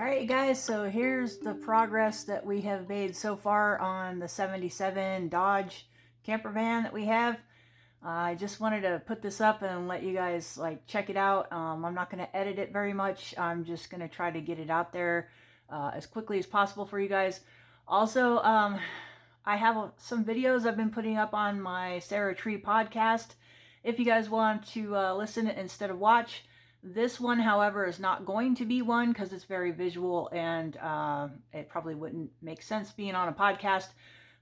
Alright guys, so here's the progress that we have made so far on the 77 Dodge Campervan that we have. I just wanted to put this up and let you guys check it out. I'm not going to edit it very much. I'm just going to try to get it out there as quickly as possible for you guys. Also, I have some videos I've been putting up on my Sarah Tree podcast if you guys want to listen instead of watch. This one, however, is not going to be one because it's very visual and it probably wouldn't make sense being on a podcast.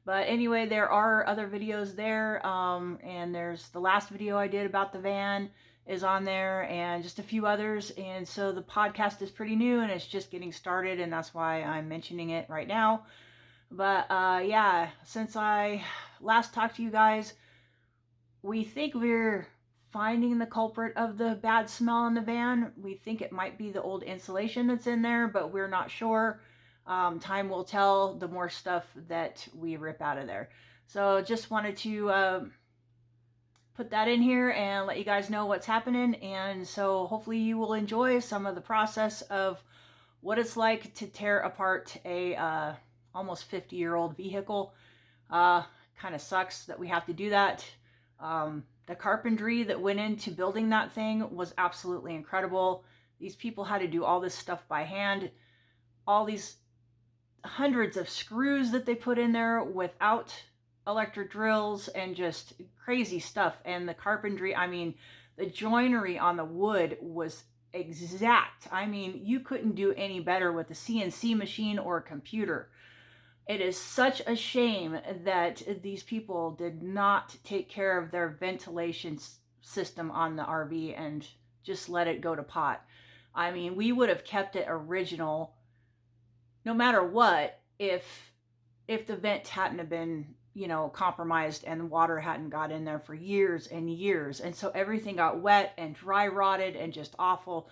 But anyway, there are other videos there, and there's the last video I did about the van is on there and just a few others. And so the podcast is pretty new and it's just getting started, and that's why I'm mentioning it right now. But yeah, since I last talked to you guys, we think we're finding the culprit of the bad smell in the van. We think it might be the old insulation that's in there, but we're not sure. Time will tell the more stuff that we rip out of there. So just wanted to put that in here and let you guys know what's happening. And so hopefully you will enjoy some of the process of what it's like to tear apart a almost 50-year-old vehicle. Kind of sucks that we have to do that. The carpentry that went into building that thing was absolutely incredible. These people had to do all this stuff by hand. All these hundreds of screws that they put in there without electric drills and just crazy stuff. And the carpentry, I mean, the joinery on the wood was exact. I mean, you couldn't do any better with a CNC machine or a computer. It is such a shame that these people did not take care of their ventilation system on the RV and just let it go to pot. I mean, we would have kept it original no matter what if the vent hadn't have been, you know, compromised and water hadn't got in there for years and years. And so everything got wet and dry rotted and just awful.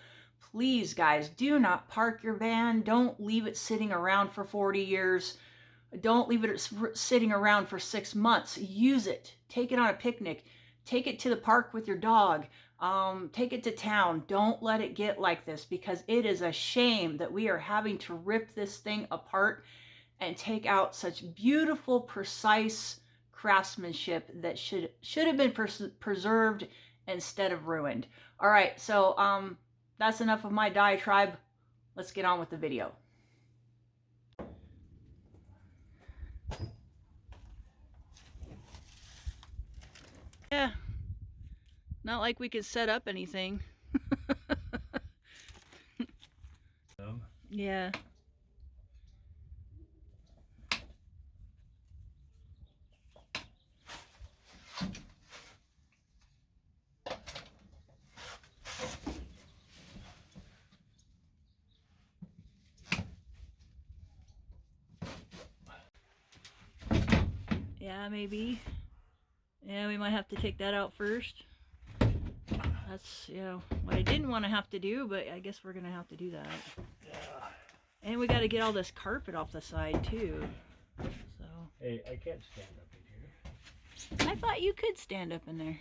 Please, guys, do not park your van. Don't leave it sitting around for 40 years. Don't leave it sitting around for 6 months. Use it. Take it on a picnic. Take it to the park with your dog. Take it to town. Don't let it get like this, because it is a shame that we are having to rip this thing apart and take out such beautiful, precise craftsmanship that should have been preserved instead of ruined. All right, so that's enough of my diatribe. Let's get on with the video. Yeah, not like we could set up anything. Yeah. Yeah, maybe. Yeah, we might have to take that out first. That's, you know, what I didn't want to have to do, but I guess we're going to have to do that. Yeah. And we got to get all this carpet off the side, too. So. Hey, I can't stand up in here. I thought you could stand up in there.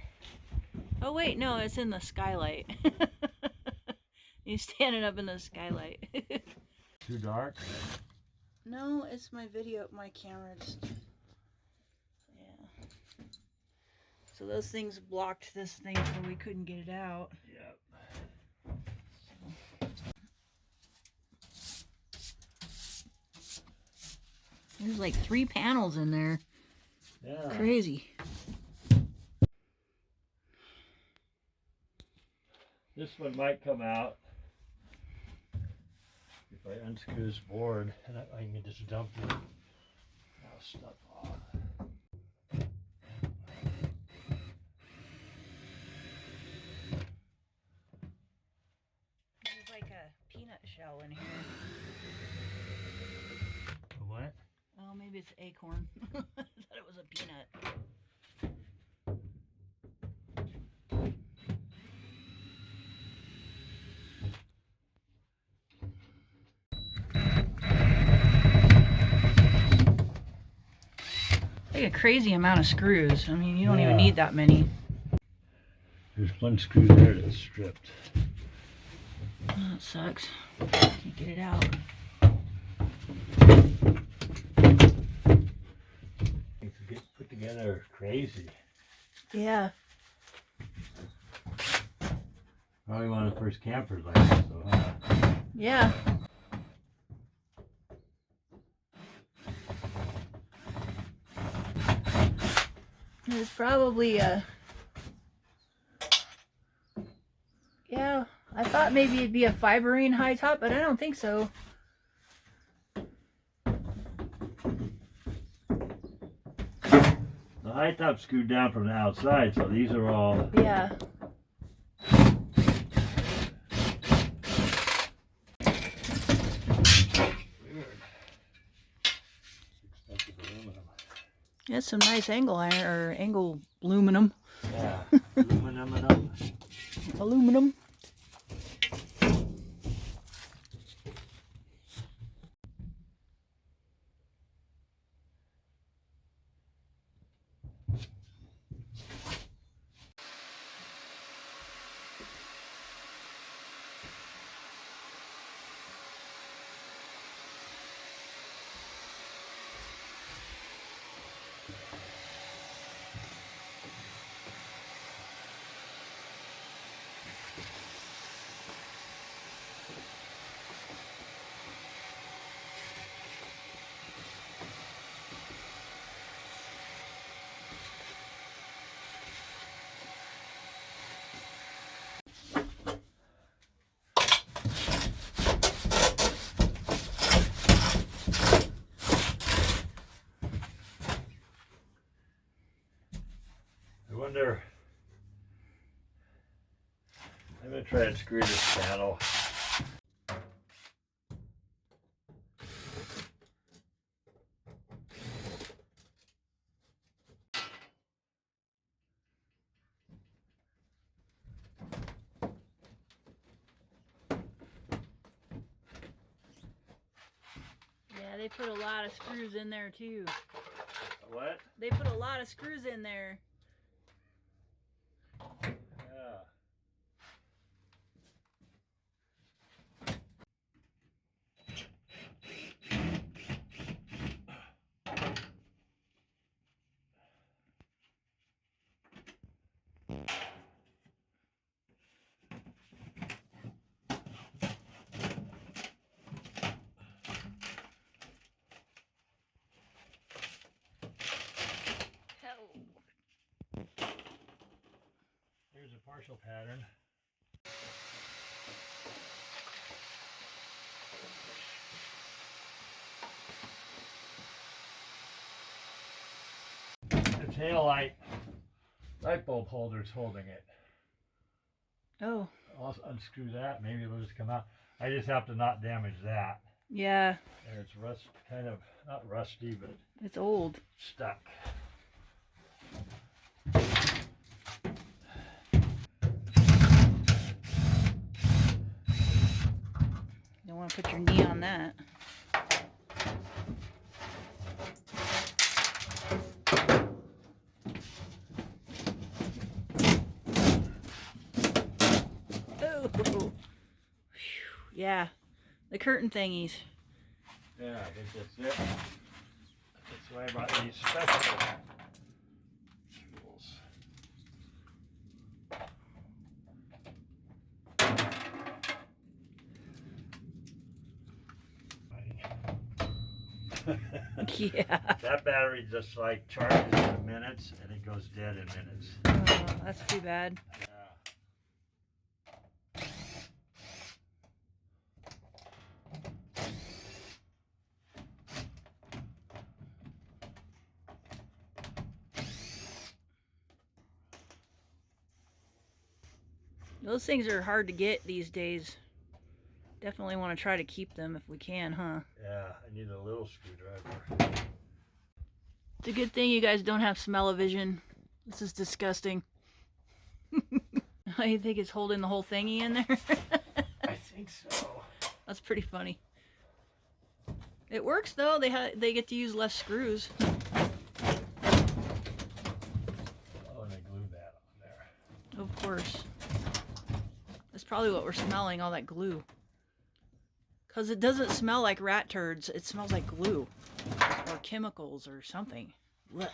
Oh, wait, no, it's in the skylight. You're standing up in the skylight. Too dark? No, it's my video, my camera. So those things blocked this thing so we couldn't get it out. Yep. There's like 3 panels in there. Yeah. Crazy. This one might come out if I unscrew this board, and I can just dump the stuff off. Peanut shell in here. What? Oh, maybe it's acorn. I thought it was a peanut. Like a crazy amount of screws. I mean, you don't even need that many. There's one screw there that's stripped. Oh, that sucks. Can't get it out. Things get put together crazy. Yeah. Probably one of the first campers like this, though, huh? Yeah. It's probably yeah, I thought maybe it'd be a fiberine high top, but I don't think so. The high top screwed down from the outside, so these are all. Yeah. Weird. Expensive aluminum. That's some nice angle iron or angle aluminum. Yeah, aluminum. Aluminum. I wonder. I'm gonna try and screw this panel. Yeah, they put a lot of screws in there too. What? They put a lot of screws in there. Yeah. Here's a partial pattern. The tail light bulb holder's holding it. Oh. I'll unscrew that. Maybe it'll just come out. I just have to not damage that. Yeah. There, it's kind of not rusty, but It's old. stuck. You don't want to put your knee on that. Oh. Yeah. The curtain thingies. Yeah, I think that's it. That's why I bought these special tools. Yeah. That battery just like charges in minutes and it goes dead in minutes. Oh, that's too bad. Yeah. Those things are hard to get these days. Definitely want to try to keep them if we can, huh? Yeah, I need a little screwdriver. It's a good thing you guys don't have smell-o-vision. This is disgusting. You think it's holding the whole thingy in there? I think so. That's pretty funny. It works though. They get to use less screws. Oh, and I glued that on there. Of course. probably what we're smelling, all that glue. Because it doesn't smell like rat turds. It smells like glue. Or chemicals or something. Ugh.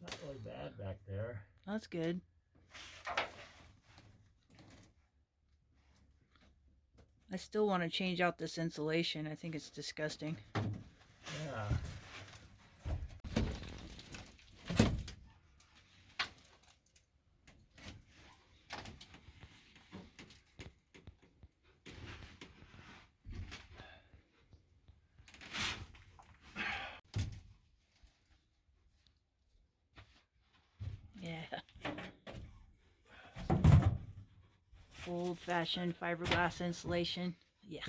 Not really bad back there. That's good. I still want to change out this insulation. I think it's disgusting. Yeah. Yeah. Old-fashioned fiberglass insulation. Yeah.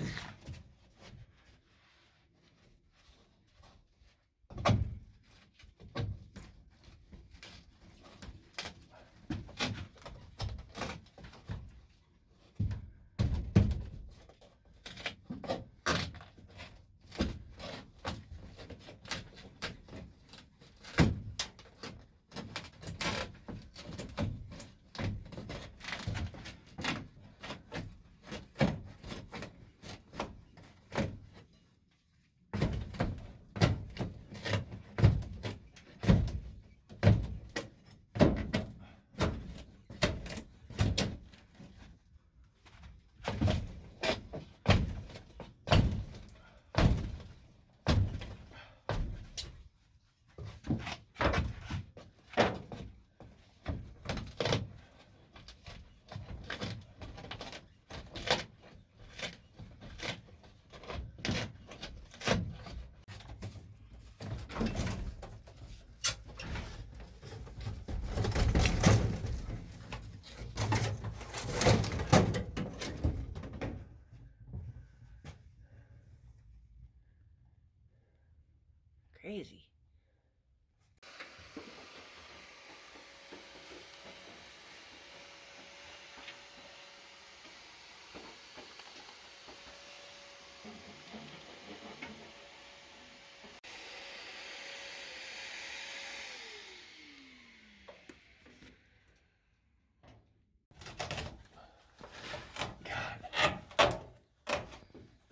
Crazy.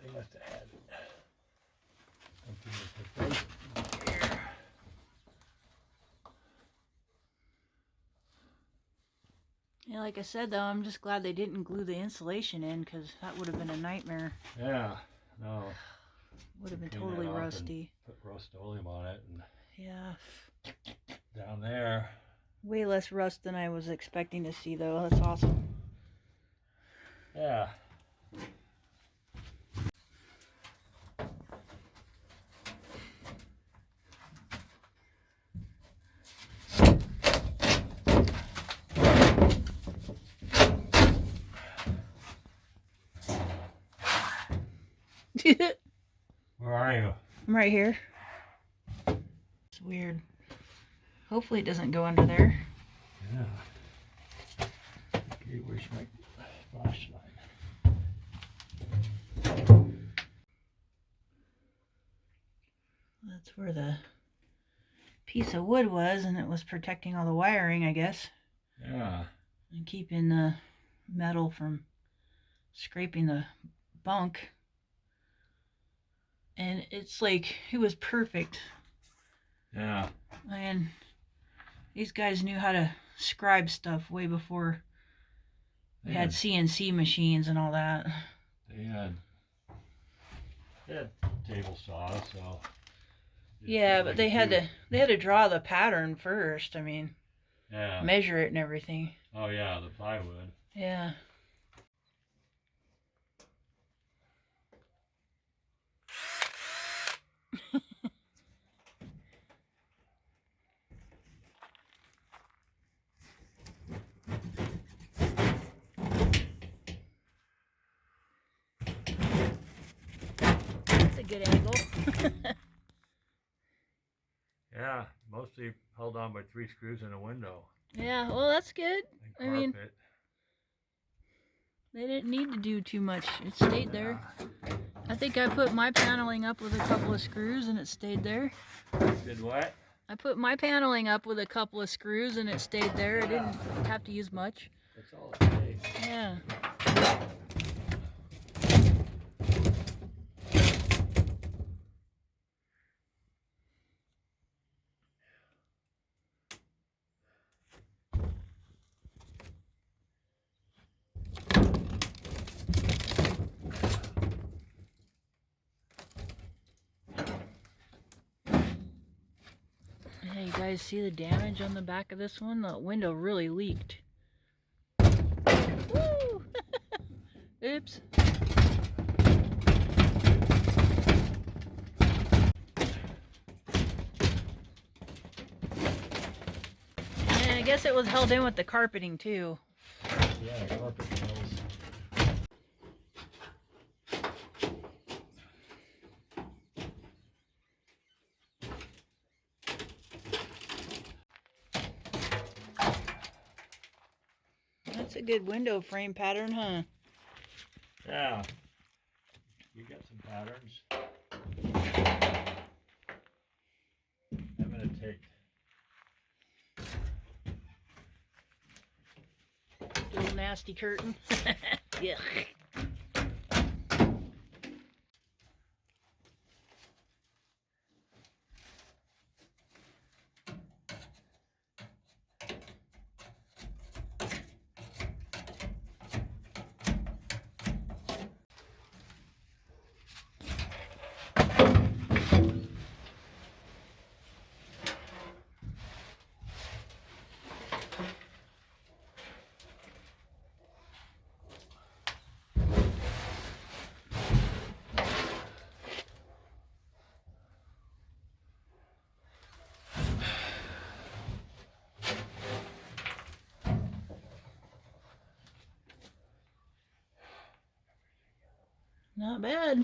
They must have had something to put here. Yeah, like I said though, I'm just glad they didn't glue the insulation in, because that would have been a nightmare. Yeah, no. Would have been Clean totally that off rusty. and put Rust-Oleum on it, and Yeah. down there. Way less rust than I was expecting to see though. That's awesome. Yeah. Where are you? I'm right here. It's weird. Hopefully it doesn't go under there. Yeah. Okay, where's my flashlight? That's where the piece of wood was, and it was protecting all the wiring, I guess. Yeah. And keeping the metal from scraping the bunk. And it's like, it was perfect. Yeah. And these guys knew how to scribe stuff way before we had CNC machines and all that. They had table saws, so. Yeah, but they had to draw the pattern first. I mean, yeah, measure it and everything. Oh yeah, the plywood. Yeah. That's a good angle. Yeah, mostly held on by 3 screws in a window. Yeah, well, that's good. And I mean, carpet. they didn't need to do too much. It stayed there. I think I put my paneling up with a couple of screws and it stayed there. Did what? I put my paneling up with a couple of screws and it stayed there. I didn't have to use much. That's all it takes. Yeah. Hey, you guys see the damage on the back of this one? The window really leaked. Woo! Oops. And I guess it was held in with the carpeting too. Yeah, carpet nails. That's a good window frame pattern, huh? Yeah. You got some patterns. I'm gonna take Little nasty curtain. Yeah. Not bad.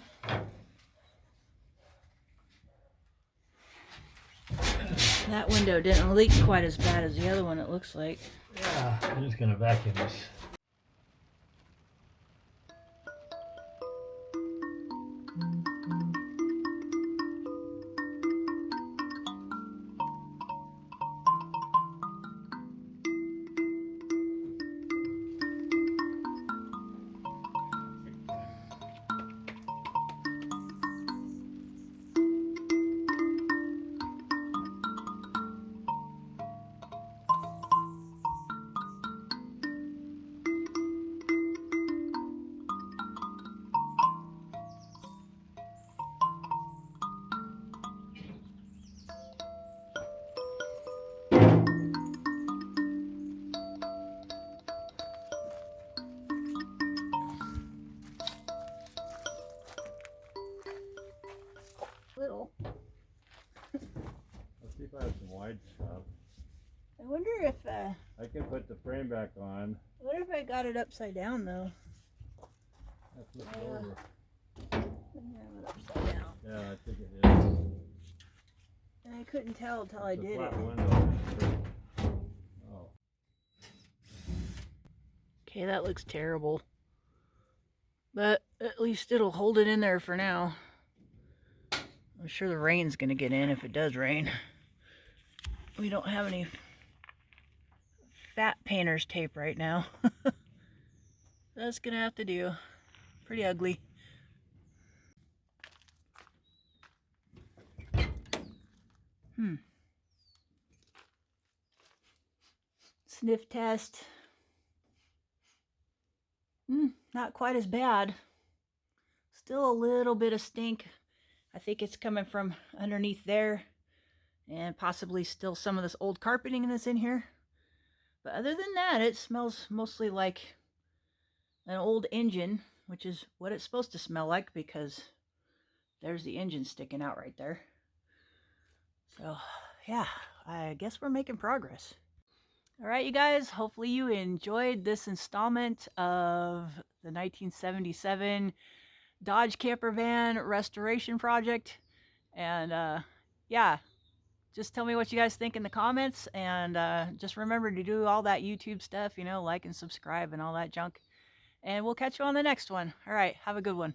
That window didn't leak quite as bad as the other one, it looks like. Yeah, I'm just gonna vacuum this. Little. Let's see if I have some wide stuff. I wonder if I can put the frame back on. what if I got it upside down though? I flip it over. I have it upside down. Yeah, I think it is. And I couldn't tell until I It's a did it. flat window. Oh. Okay, that looks terrible. But at least it'll hold it in there for now. I'm sure the rain's gonna get in if it does rain. We don't have any fat painter's tape right now. That's gonna have to do. Pretty ugly. Sniff test. Not quite as bad. Still a little bit of stink. I think it's coming from underneath there, and possibly still some of this old carpeting that's in here. But other than that, it smells mostly like an old engine, which is what it's supposed to smell like because there's the engine sticking out right there. So yeah, I guess we're making progress. All right, you guys, hopefully you enjoyed this installment of the 1977 Dodge Campervan Restoration project. And yeah, just tell me what you guys think in the comments, and just remember to do all that YouTube stuff, you know, like and subscribe and all that junk. And we'll catch you on the next one. All right, have a good one.